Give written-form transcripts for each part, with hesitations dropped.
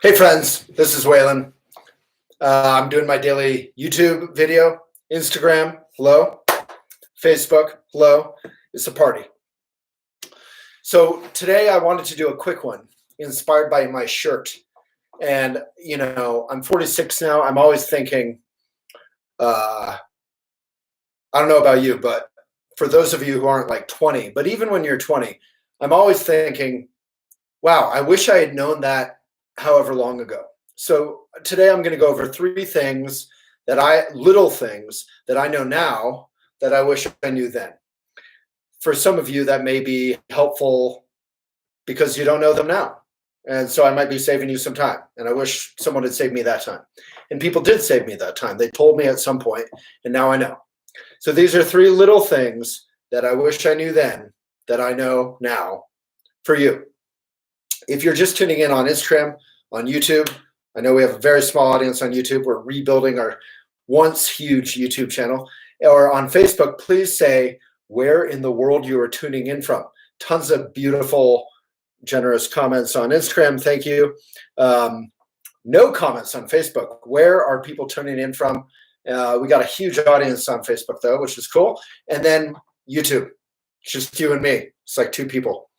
Hey friends, this is Waylon. I'm doing my daily YouTube video, Instagram, hello, Facebook, hello, it's a party. So today I wanted to do a quick one inspired by my shirt. And I'm 46 now. I'm always thinking, I don't know about you, but for those of you who aren't like 20, but even when you're 20, I'm always thinking, wow, I wish I had known that however long ago. So today I'm going to go over little things that I know now that I wish I knew then. For some of you, that may be helpful because you don't know them now. And so I might be saving you some time. And I wish someone had saved me that time. And people did save me that time. They told me at some point, and now I know. So these are 3 little things that I wish I knew then that I know now for you. If you're just tuning in on Instagram, on YouTube, I know we have a very small audience on YouTube. We're rebuilding our once huge YouTube channel. Or on Facebook, please say where in the world you are tuning in from. Tons of beautiful, generous comments on Instagram. Thank you. No comments on Facebook. Where are people tuning in from? We got a huge audience on Facebook, though, which is cool. And then YouTube, just you and me. It's like 2 people.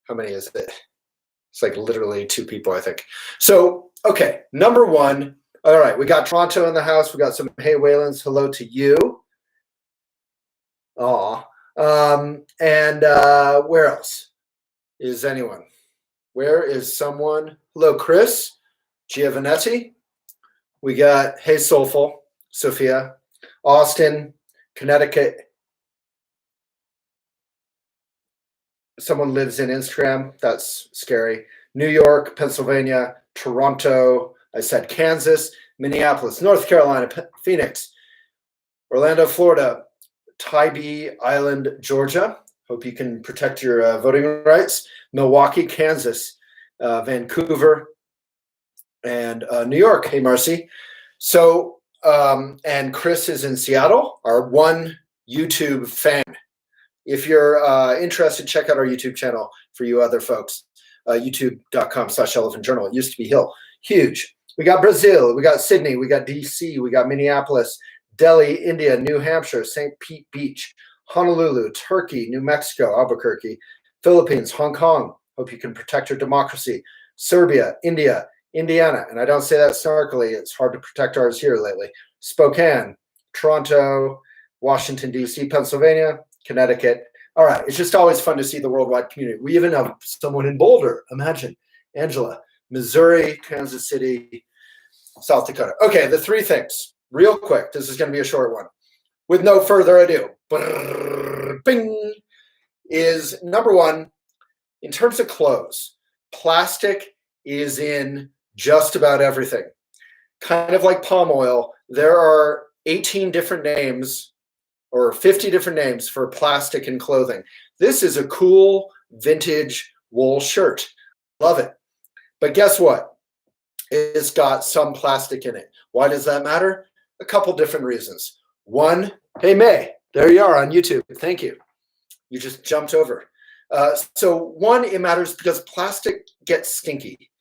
How many is it? It's like literally 2 people, I think. So, okay, number 1. All right, we got Toronto in the house. We got some hey Waylons. Hello to you. Aw. And where else is anyone? Where is someone? Hello, Chris Giovanetti. We got hey Soulful, Sophia, Austin, Connecticut. Someone lives in Instagram. That's scary. New York, Pennsylvania, Toronto. I said Kansas, Minneapolis, North Carolina, Phoenix, Orlando, Florida, Tybee Island, Georgia. Hope you can protect your voting rights. Milwaukee, Kansas, Vancouver, and New York. Hey, Marcy. So, and Chris is in Seattle, our one YouTube fan. If you're interested, check out our YouTube channel for you other folks, youtube.com/elephantjournal. It used to be huge. We got Brazil, we got Sydney, we got DC, we got Minneapolis, Delhi, India, New Hampshire, St. Pete Beach, Honolulu, Turkey, New Mexico, Albuquerque, Philippines, Hong Kong. Hope you can protect your democracy. Serbia, India, Indiana, and I don't say that snarkily. It's hard to protect ours here lately. Spokane, Toronto, Washington, D.C., Pennsylvania, Connecticut. All right. It's just always fun to see the worldwide community. We even have someone in Boulder. Imagine. Angela. Missouri, Kansas City, South Dakota. Okay. The 3 things. Real quick. This is going to be a short one. With no further ado. Bing. Is number 1, in terms of clothes, plastic is in just about everything. Kind of like palm oil. There are 18 different names or 50 different names for plastic and clothing. This is a cool vintage wool shirt. Love it. But guess what? It's got some plastic in it. Why does that matter? A couple different reasons. 1, hey May, there you are on YouTube. Thank you. You just jumped over. So 1, it matters because plastic gets stinky.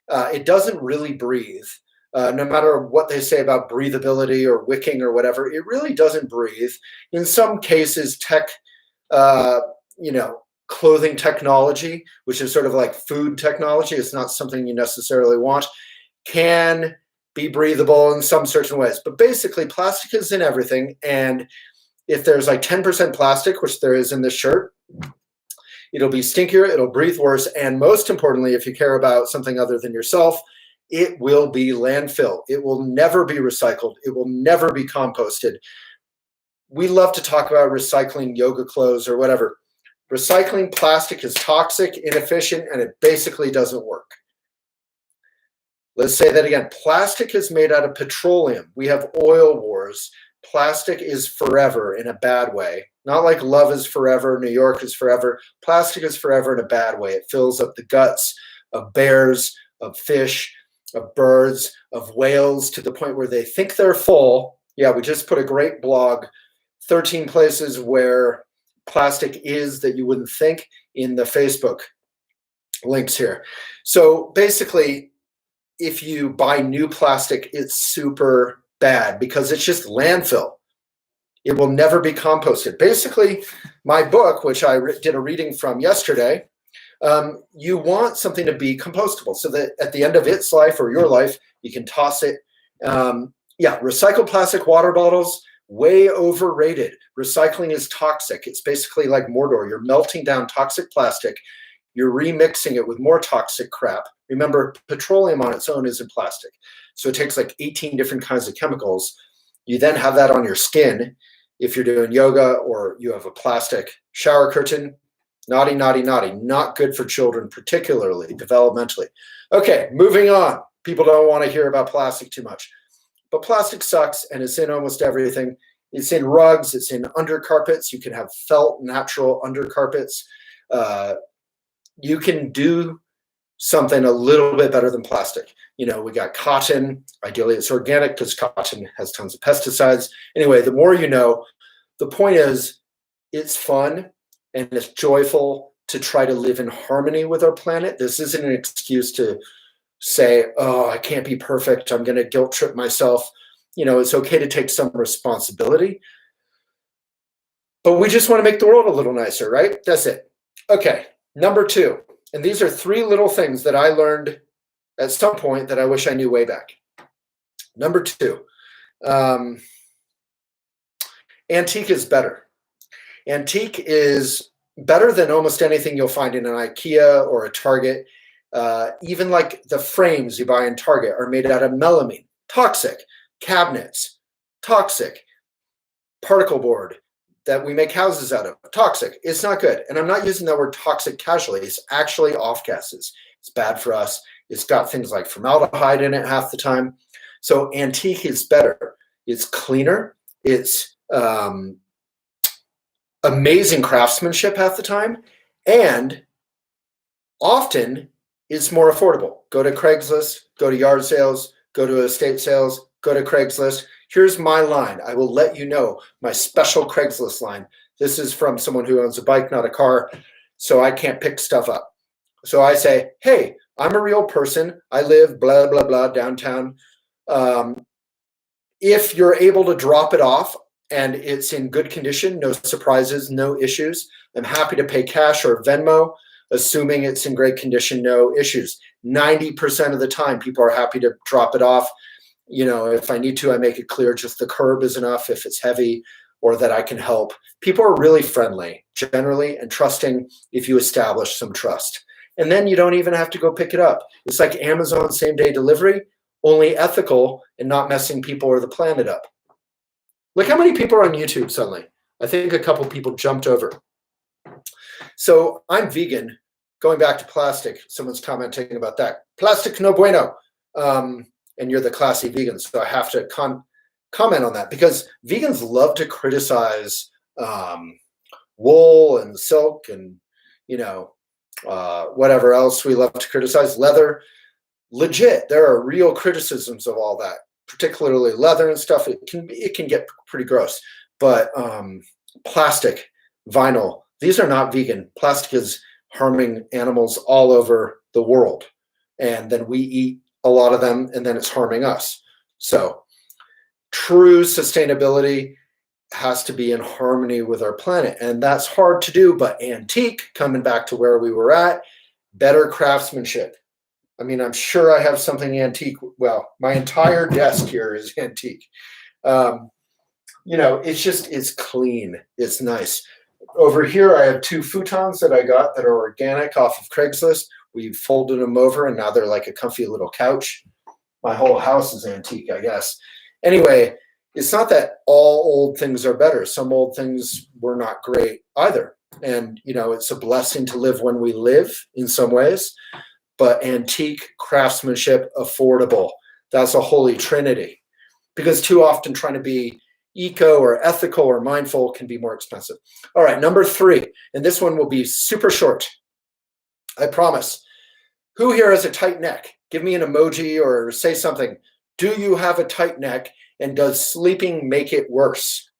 It doesn't really breathe. No matter what they say about breathability or wicking or whatever, it really doesn't breathe. In some cases, clothing technology, which is sort of like food technology, it's not something you necessarily want, can be breathable in some certain ways. But basically, plastic is in everything. And if there's like 10% plastic, which there is in this shirt, it'll be stinkier, it'll breathe worse. And most importantly, if you care about something other than yourself, it will be landfill. It will never be recycled. It will never be composted. We love to talk about recycling yoga clothes or whatever. Recycling plastic is toxic, inefficient, and it basically doesn't work. Let's say that again. Plastic is made out of petroleum. We have oil wars. Plastic is forever in a bad way. Not like love is forever, New York is forever. Plastic is forever in a bad way. It fills up the guts of bears, of fish, of birds, of whales, to the point where they think they're full. Yeah, we just put a great blog, 13 places where plastic is that you wouldn't think, in the Facebook links here. So basically, if you buy new plastic, it's super bad because it's just landfill. It will never be composted. Basically, my book, which I did a reading from yesterday, you want something to be compostable so that at the end of its life or your life, you can toss it. Recycled plastic water bottles, way overrated. Recycling is toxic. It's basically like Mordor. You're melting down toxic plastic. You're remixing it with more toxic crap. Remember, petroleum on its own isn't plastic. So it takes like 18 different kinds of chemicals. You then have that on your skin. If you're doing yoga or you have a plastic shower curtain, naughty, naughty, naughty. Not good for children, particularly developmentally. Okay, moving on. People don't want to hear about plastic too much. But plastic sucks, and it's in almost everything. It's in rugs. It's in undercarpets. You can have felt natural undercarpets. You can do something a little bit better than plastic. We got cotton. Ideally, it's organic because cotton has tons of pesticides. Anyway, the more you know, the point is it's fun and it's joyful to try to live in harmony with our planet. This isn't an excuse to say, oh, I can't be perfect. I'm going to guilt trip myself. It's okay to take some responsibility. But we just want to make the world a little nicer, right? That's it. Okay, number 2. And these are 3 little things that I learned at some point that I wish I knew way back. Number 2, antique is better. Antique is better than almost anything you'll find in an IKEA or a Target. Even like the frames you buy in Target are made out of melamine. Toxic. Cabinets. Toxic. Particle board that we make houses out of. Toxic. It's not good. And I'm not using that word toxic casually. It's actually off gases. It's bad for us. It's got things like formaldehyde in it half the time. So antique is better. It's cleaner. It's amazing craftsmanship half the time. And often it's more affordable. Go to Craigslist, go to yard sales, go to estate sales, go to Craigslist. Here's my line. I will let you know my special Craigslist line. This is from someone who owns a bike, not a car, so I can't pick stuff up. So I say, hey, I'm a real person. I live blah, blah, blah downtown. If you're able to drop it off and it's in good condition, no surprises, no issues, I'm happy to pay cash or Venmo, assuming it's in great condition, no issues. 90% of the time, people are happy to drop it off. If I need to, I make it clear just the curb is enough if it's heavy or that I can help. People are really friendly, generally, and trusting if you establish some trust. And then you don't even have to go pick it up. It's like Amazon same-day delivery, only ethical and not messing people or the planet up. Look how many people are on YouTube suddenly. I think a couple people jumped over. So I'm vegan. Going back to plastic, someone's commenting about that. Plastic no bueno. And you're the classy vegan, so I have to comment on that because vegans love to criticize wool and silk and whatever else we love to criticize. Leather, legit. There are real criticisms of all that, particularly leather and stuff. It can get pretty gross, but plastic, vinyl, these are not vegan. Plastic is harming animals all over the world, and then we eat a lot of them, and then it's harming us. So true sustainability has to be in harmony with our planet, and that's hard to do. But antique, coming back to where we were at, better craftsmanship. I mean, I'm sure I have something antique. Well, my entire desk here is antique. It's clean. It's nice. Over here, I have 2 futons that I got that are organic off of Craigslist. We folded them over, and now they're like a comfy little couch. My whole house is antique, I guess. Anyway, it's not that all old things are better. Some old things were not great either. And, it's a blessing to live when we live in some ways. But antique craftsmanship, affordable. That's a holy trinity. Because too often trying to be eco or ethical or mindful can be more expensive. All right, number 3. And this one will be super short. I promise. Who here has a tight neck? Give me an emoji or say something. Do you have a tight neck, and does sleeping make it worse?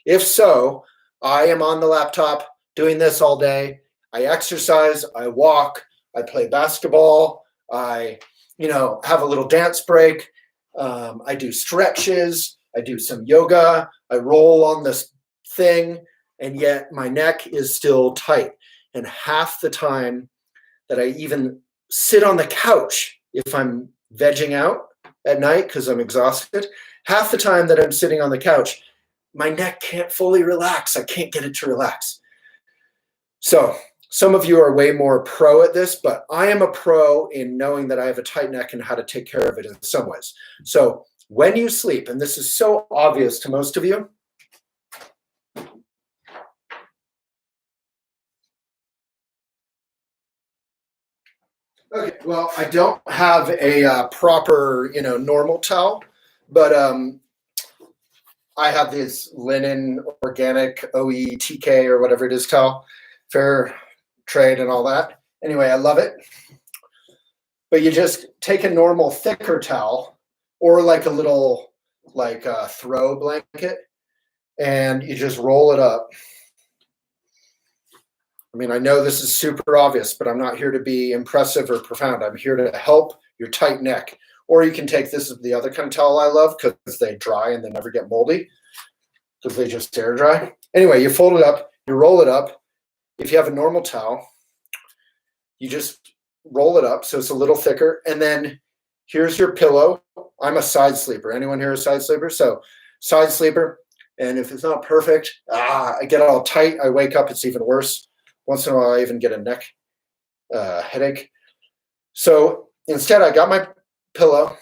If so, I am on the laptop doing this all day. I exercise, I walk, I play basketball, I have a little dance break. I do stretches. I do some yoga. I roll on this thing, and yet my neck is still tight. And half the time that I even sit on the couch, if I'm vegging out at night because I'm exhausted, half the time that I'm sitting on the couch, my neck can't fully relax. I can't get it to relax. So some of you are way more pro at this, but I am a pro in knowing that I have a tight neck and how to take care of it in some ways. So when you sleep, and this is so obvious to most of you, okay, well, I don't have a proper, normal towel, but I have this linen organic OETK or whatever it is towel, fair trade and all that. Anyway, I love it. But you just take a normal thicker towel or like a little throw blanket, and you just roll it up. I mean, I know this is super obvious, but I'm not here to be impressive or profound. I'm here to help your tight neck. Or you can take this, the other kind of towel I love, because they dry and they never get moldy, because they just air dry. Anyway, you fold it up, you roll it up. If you have a normal towel, you just roll it up so it's a little thicker. And then here's your pillow. I'm a side sleeper. Anyone here a side sleeper? So side sleeper. And if it's not perfect, I get all tight. I wake up, it's even worse. Once in a while, I even get a neck headache. So instead, I got my pillow,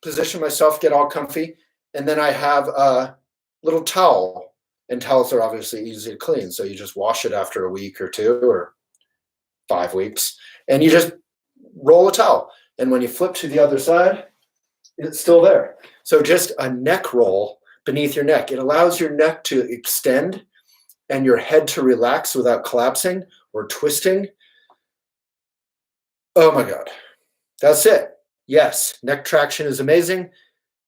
position myself, get all comfy, and then I have a little towel. And towels are obviously easy to clean, so you just wash it after a week or 2 or 5 weeks, and you just roll a towel. And when you flip to the other side, it's still there. So just a neck roll beneath your neck. It allows your neck to extend and your head to relax without collapsing or twisting. Oh my God. That's it. Yes, neck traction is amazing.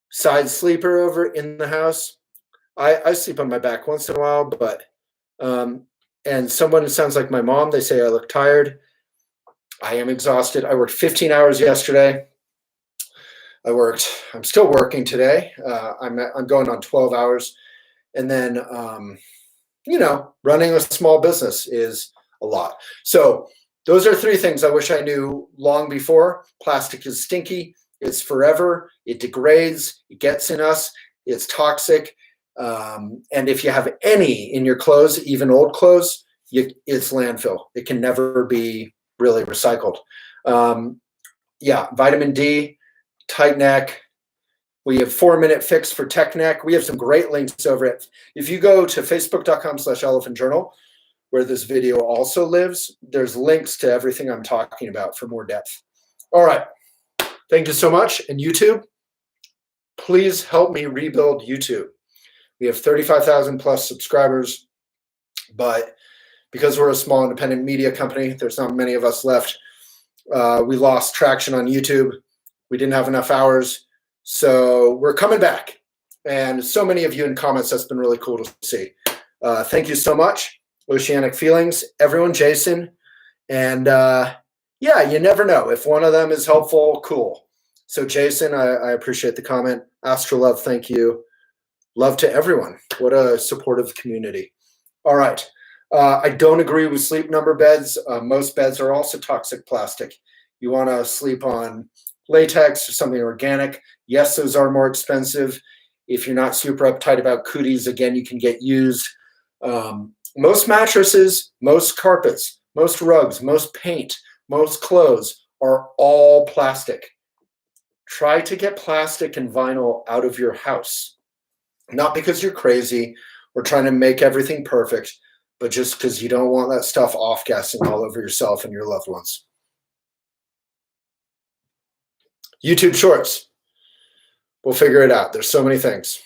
Side sleeper over in the house. I sleep on my back once in a while, but and someone, it sounds like my mom, they say I look tired. I am exhausted. I worked 15 hours yesterday. I'm still working today. I'm going on 12 hours. And then, running a small business is a lot. So those are 3 things I wish I knew long before. Plastic is stinky. It's forever. It degrades. It gets in us. It's toxic. And if you have any in your clothes, even old clothes, it's landfill. It can never be really recycled. Vitamin D, tight neck. We have 4-minute fix for tech neck. We have some great links over it. If you go to facebook.com/elephant journal, where this video also lives, there's links to everything I'm talking about for more depth. All right. Thank you so much. And YouTube, please help me rebuild YouTube. We have 35,000 plus subscribers, but because we're a small independent media company, there's not many of us left. We lost traction on YouTube. We didn't have enough hours. So we're coming back. And so many of you in comments, that's been really cool to see. Thank you so much. Oceanic Feelings, everyone, Jason. And you never know. If one of them is helpful, cool. So Jason, I appreciate the comment. Astrolove, thank you. Love to everyone. What a supportive community. All right. I don't agree with sleep number beds. Most beds are also toxic plastic. You want to sleep on latex or something organic. Yes, those are more expensive. If you're not super uptight about cooties, again, you can get used. Most mattresses, most carpets, most rugs, most paint, most clothes are all plastic. Try to get plastic and vinyl out of your house. Not because you're crazy or trying to make everything perfect, but just because you don't want that stuff off-gassing all over yourself and your loved ones. YouTube Shorts. We'll figure it out. There's so many things.